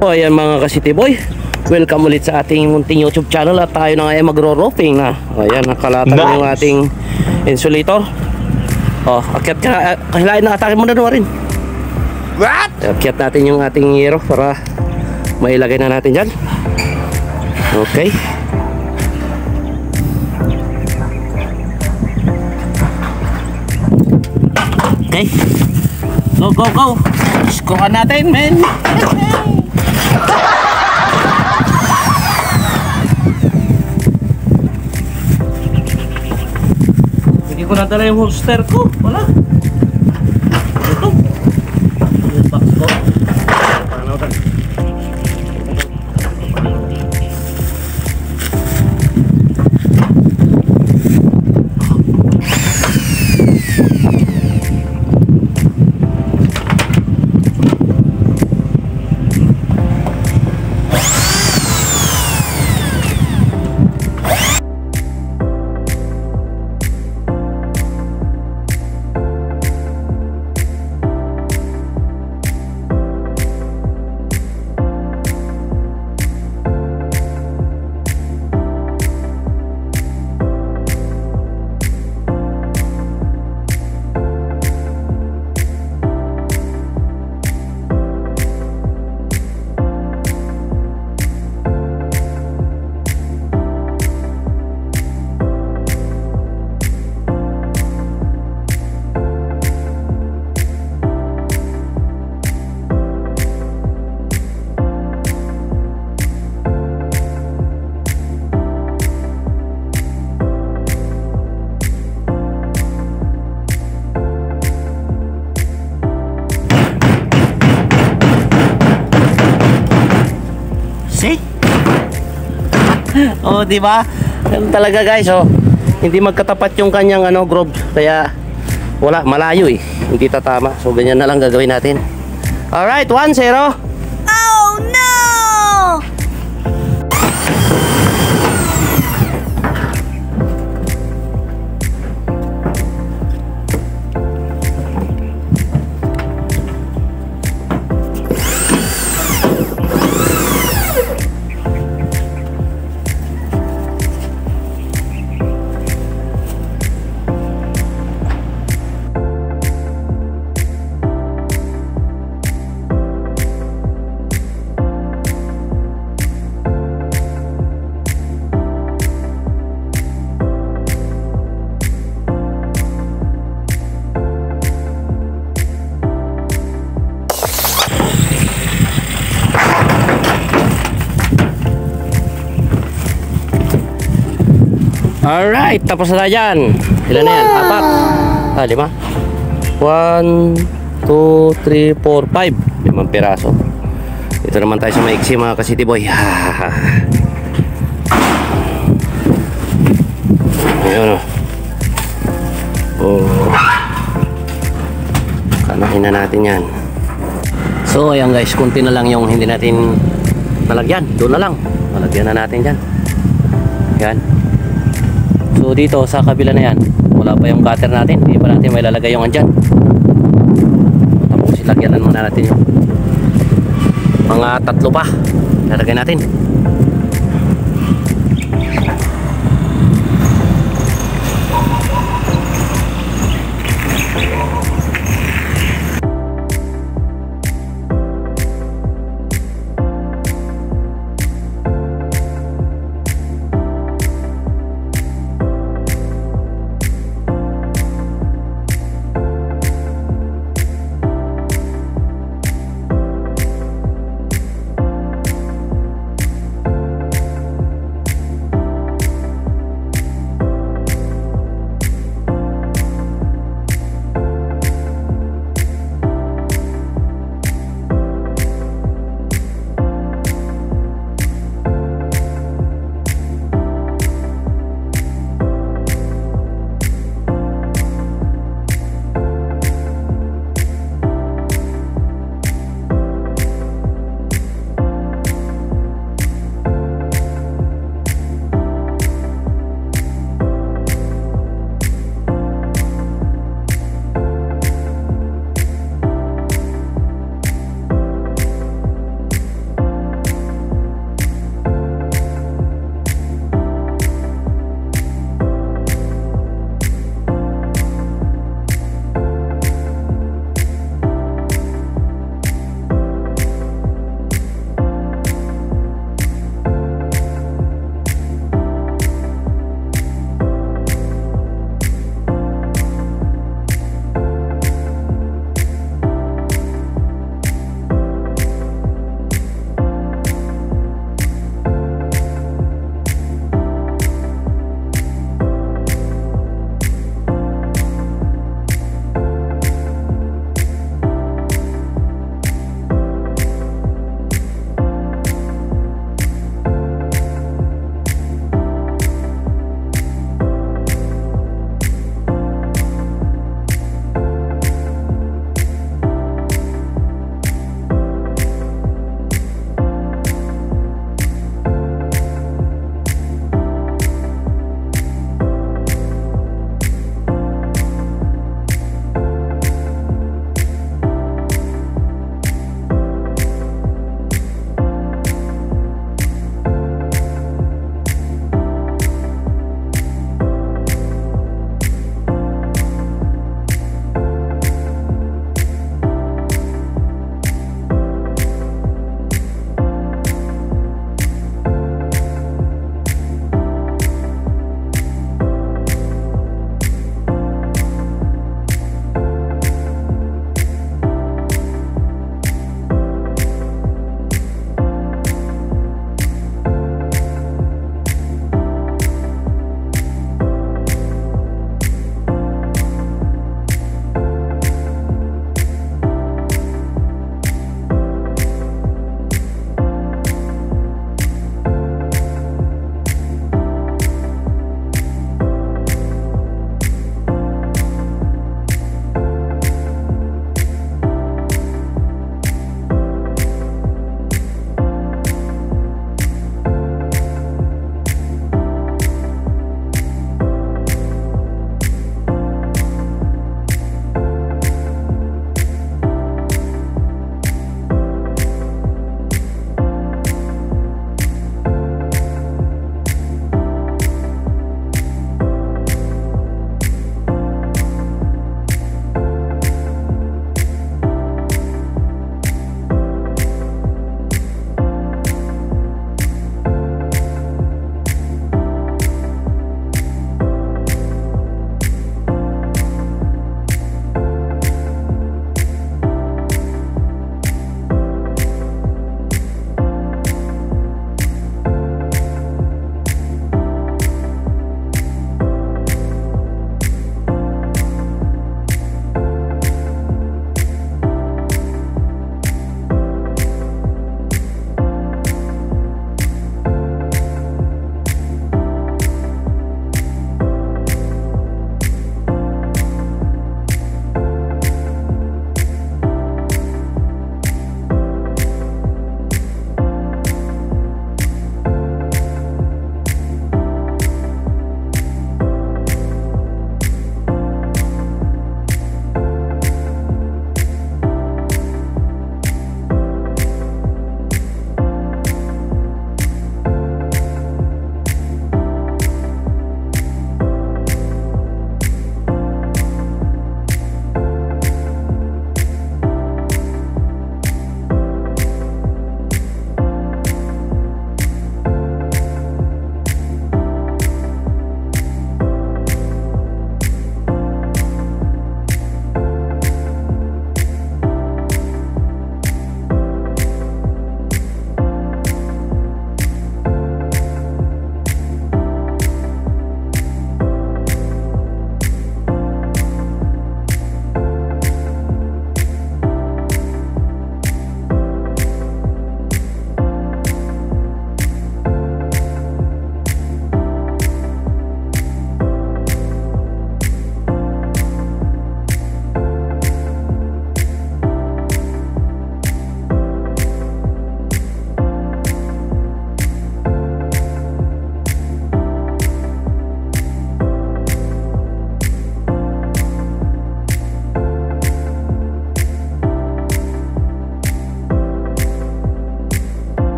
So ayan mga ka-City Boy, welcome ulit sa ating munting YouTube channel. At tayo na ngayon magro-roofing na. Ayan, nakalatag na yung ating insulator. Akyat ka, kahilain na atake mo na rin. What? Akyat natin yung ating hero para mailagay na natin dyan. Okay. Okay. Go, go, go. Scorean natin, men. Hindi ko nadala yung holster ko. Wala. Ito. Yung box ko. Paano ka? Oh, di ba? Talaga guys, hindi magkatapat yung kanyang groove, kaya wala, malayo hindi tatama. So ganyan na lang gagawin natin. Alright, 1-0. Oh no! Alright, tapos na dyan. Ilan na yan? 4. 5. 1, 2, 3, 4, 5. 5 piraso. Ito naman tayo sa maiksi mga ka-City Boy. Ayun kanahin na natin yan. So ayan guys, kunti na lang yung hindi natin nalagyan. Doon na lang, malagyan na natin dyan. Yan. So dito sa kabila na yan, wala pa yung cutter natin, hindi pa natin may lalagay yung andyan. Tapos ilagyanan muna natin yung mga 3 pa, lalagay natin.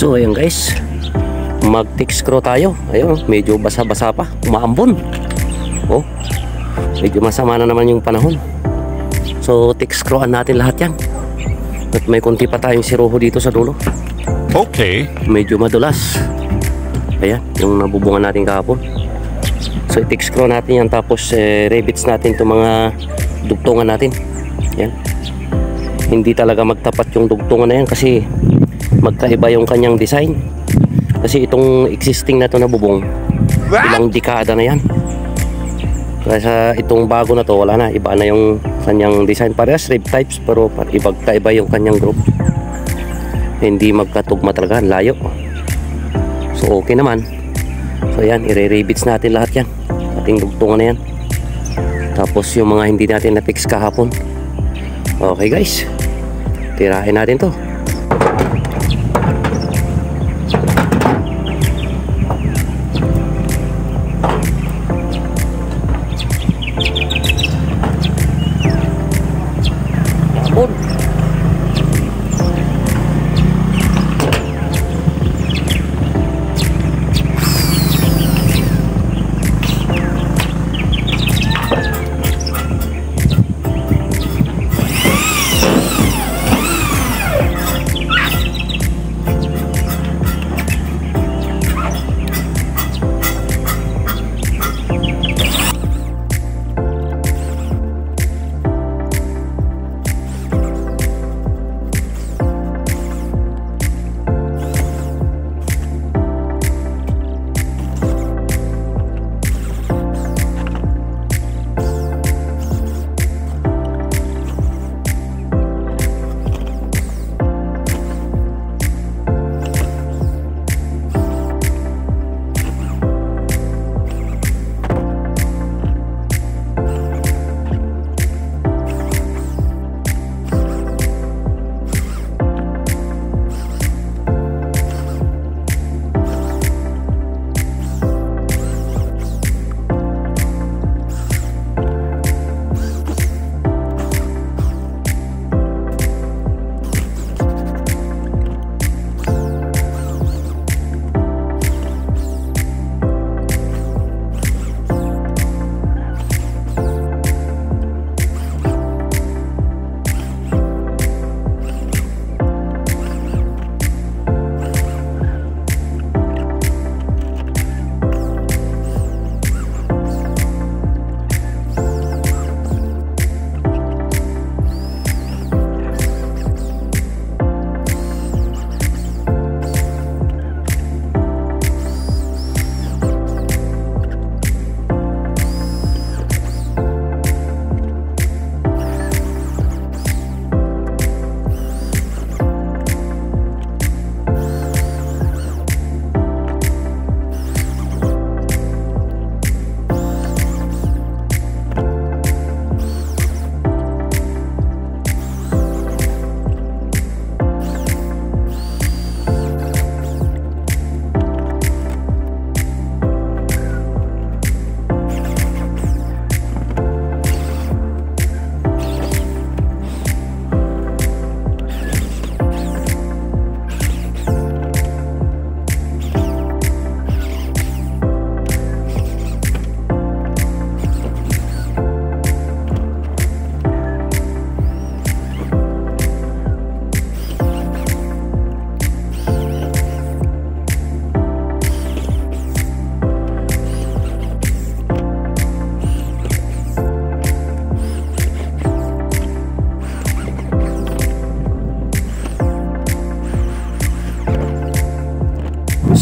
So ayan guys, mag-tick screw tayo. Ayun, medyo basa-basa pa, umaambon. Oh, medyo masama na naman yung panahon. So tick screwan natin lahat yan. At may konti pa tayong siruho dito sa dulo. Okay. Medyo madulas. Ayan, yung nabubungan natin kahapon. So i-tick screw natin yan, tapos rivets natin itong mga dugtungan natin. Yan. Hindi talaga magtapat yung dugtungan na yan kasi magkaiba yung kanyang design. Kasi itong existing na ito na bubong, ilang dekada na yan. Kaya itong bago na to, wala na, iba na yung kanyang design. Parehas rib types pero kaiba yung kanyang group. Hindi magkatugma talaga, layo. So okay naman. So yan, i-rivets natin lahat yan, ating dugtungan na yan. Tapos yung mga hindi natin na-fix kahapon. Okay guys, tirahin natin to.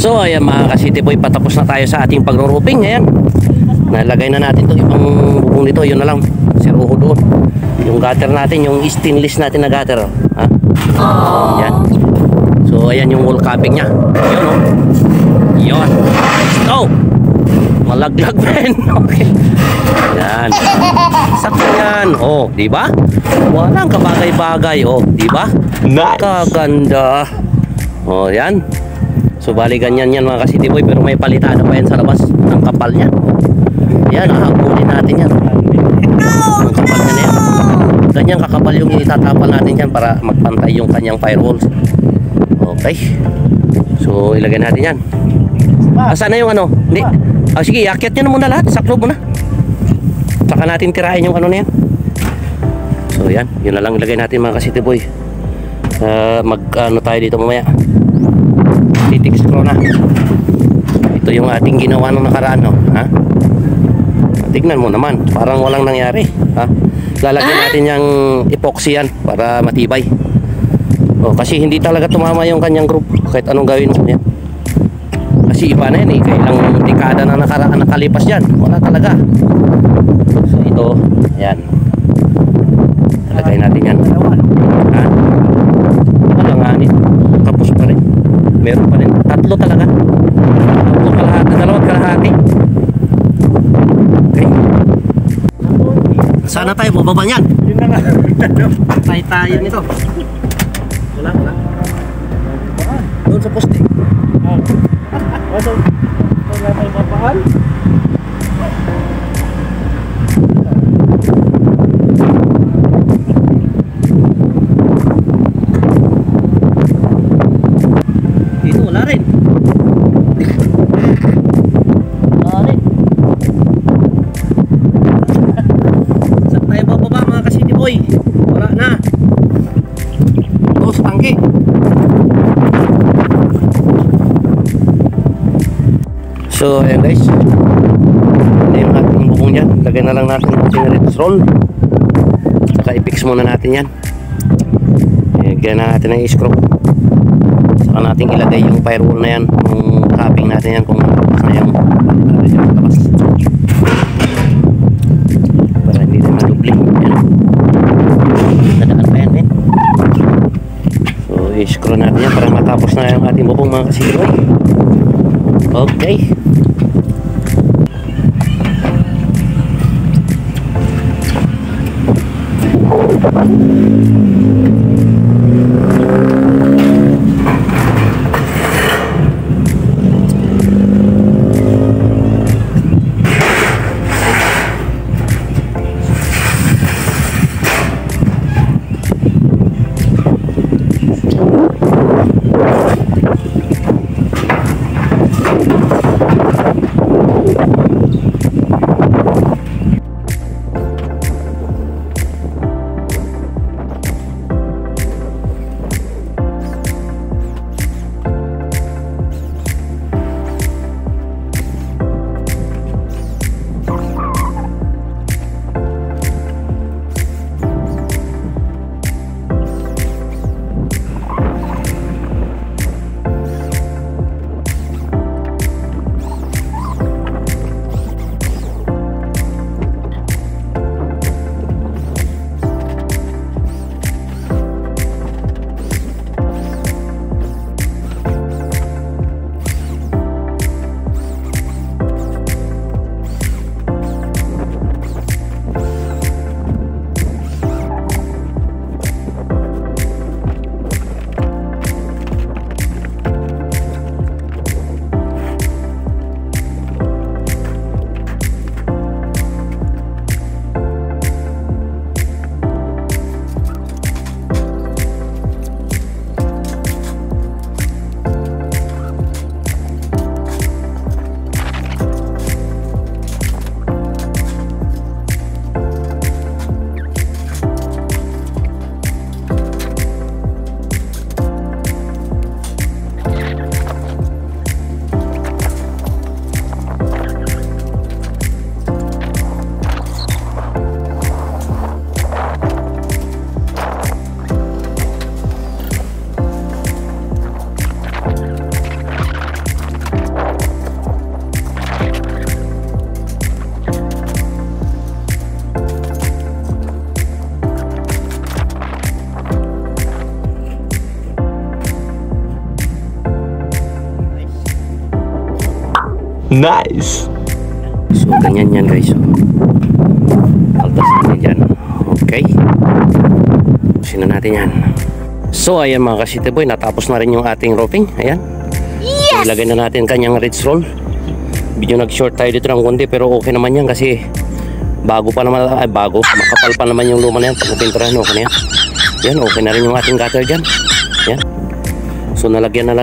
So ayan mga ka-City Boy, patapos na tayo sa ating pagro-roofing. Ayan, nalagay na natin itong ibang bubong dito. Yun na lang, siruho doon. Yung gutter natin, yung stainless natin na gutter, ha? Ayan. So ayan yung wall capping nya. Yun o, yun. Oh, malaglag pen. Okay, ayan, sakto yan. Oh, diba? Walang kabagay-bagay. Oh, diba? Nice. Kaganda. Oh, yan. So bali ganyan yan mga ka-City Boy, pero may palitan pa yan sa labas ng kapal niya. Yan, hahabulin natin yan. Ang kapal niya na yan. Ganyan kakapal yung itatapal natin yan para magpantay yung kanyang firewalls. Okay. So ilagay natin yan. Saan na yung ano? Hindi. Sige, iakyat nyo na muna lahat. Saklo mo na. Saka natin tirahin yung ano na yan. So yan, yun na lang ilagay natin mga ka-city boy. Mag ano tayo dito mamaya. Titik screw na. Ito yung ating ginawa nung nakaraan, no? Ha? Tignan mo naman, parang walang nangyari, ha? Lalagyan natin yung epoxy yan para matibay. Kasi hindi talaga tumama yung kanyang group kahit anong gawin mo yan. Kasi iba na yan eh, kailang dekada na nakalipas yan. Wala talaga. So ito, yan. Lagay natin yan. Ha? Wala nga nito. Kapos pa rin. Meron pa rin. Tatlo talaga. Tatlo kalahati. Dalawat kalahati. Okay. Sana tayo bababa niyan. Yun na nga. Tayo nito. Wala. Doon sa poste. Wala tayo mapaan. Dito wala rin. Wala rin. Saan tayo bababa mga ka-city boy? Wala na. Sa tangke. So ayan guys, ano yung ating bubong dyan. Lagay na lang natin yung ating red roll. Saka i-fix muna natin yan. Lagyan na natin ng screw. Saka natin ilagay yung firewall na yan, yung capping natin yan kung tapos na yung labas. Para hindi na madubli. Nadaan pa yan eh. So i-screw natin yan para matapos na yung ating bubong mga kasiloy. Okay. Nice! So ganyan yan guys. Altas natin dyan. Okay. Pusin na natin yan. So ayan mga ka-city boy, natapos na rin yung ating roping. Ayan. Yes! Ilagay na natin kanyang ridge roll. Medyo nag-short tayo dito ng konti pero okay naman yan kasi bago pa naman, makapal pa naman yung luma na yan. Pag napinturahan, okay na yan. Yan, okay na rin yung ating gutter dyan. Yan. So nalagyan na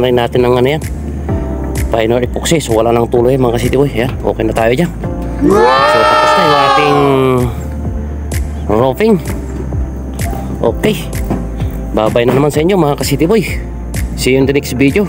rin natin ng ano yan, Pioneer epoxy. So wala nang tuloy mga ka-city boy. Yan, okay na tayo dyan. So tapos na yung ating roofing. Okay, babay na naman sa inyo mga ka-city boy. See you in the next video.